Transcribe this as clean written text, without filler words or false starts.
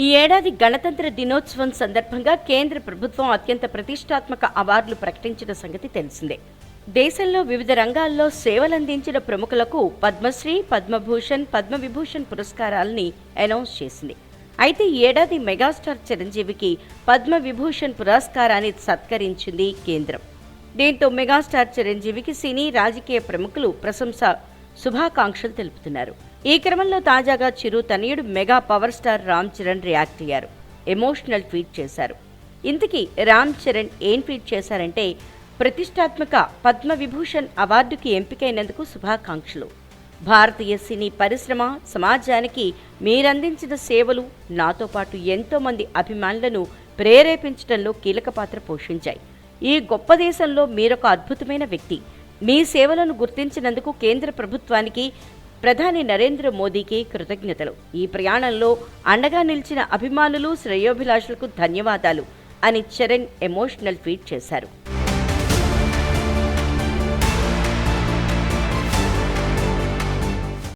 ఈ ఏడాది గణతంత్ర దినోత్సవం సందర్భంగా కేంద్ర ప్రభుత్వం అత్యంత ప్రతిష్టాత్మక అవార్డులు ప్రకటించిన సంగతి తెలిసిందే. దేశంలో వివిధ రంగాల్లో సేవలందించిన ప్రముఖులకు పద్మశ్రీ, పద్మభూషణ్, పద్మవిభూషణ్ పురస్కారాలని అనౌన్స్ చేసింది. అయితే ఈ ఏడాది మెగాస్టార్ చిరంజీవికి పద్మవిభూషణ్ పురస్కారాన్ని సత్కరించింది కేంద్రం. దీంతో మెగాస్టార్ చిరంజీవికి సినీ, రాజకీయ ప్రముఖులు శుభాకాంక్షలు తెలుపుతున్నారు. ఈ క్రమంలో తాజాగా చిరు తనయుడు mega power star Ram Charan react అయ్యారు. ఎమోషనల్ ట్వీట్ చేశారు. ఇంతకీ రామ్ చరణ్ ఏం ట్వీట్ చేశారంటే, ప్రతిష్టాత్మక పద్మవిభూషణ్ అవార్డుకి ఎంపికైనందుకు శుభాకాంక్షలు. భారతీయ సినీ పరిశ్రమ, సమాజానికి మీరందించిన సేవలు నాతో పాటు ఎంతో మంది అభిమానులను ప్రేరేపించడంలో కీలక పాత్ర పోషించాయి. ఈ గొప్ప దేశంలో మీరొక అద్భుతమైన వ్యక్తి. మీ సేవలను గుర్తించినందుకు కేంద్ర ప్రభుత్వానికి, ప్రధాని నరేంద్ర మోదీకి కృతజ్ఞతలు. ఈ ప్రయాణంలో అండగా నిలిచిన అభిమానులు, శ్రేయోభిలాషులకు ధన్యవాదాలు అని చరణ్ ఎమోషనల్ ట్వీట్ చేశారు.